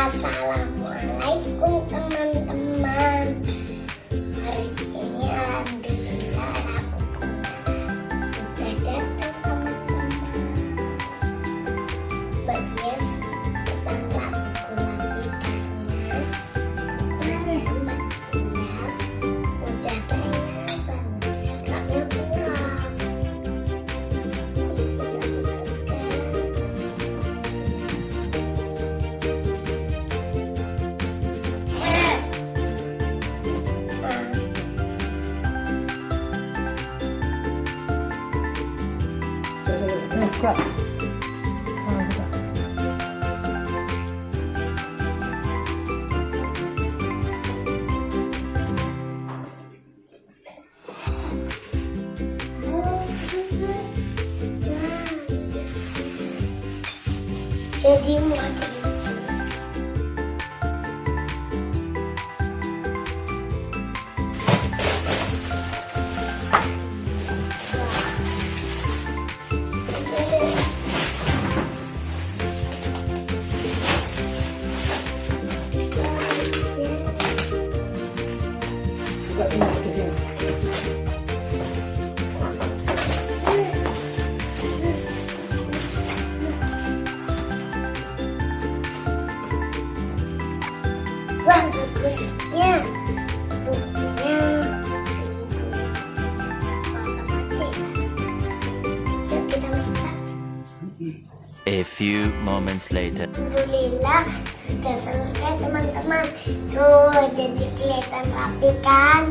Assalamualaikum teman-teman. Hari ini alhamdulillah Rak Buku sudah datang teman-teman. Bagian pesan Rak Buku nanti karena Mb Kiaz udah banyak banget raknya kurang. Buka. Jadi muat. Buka sini, ke sini. Wah, bagusnya bukunya. Yuk kita masuk. A few moments later. Alhamdulillah sudah selesai teman-teman. Tuh jadi kelihatan rapi kan.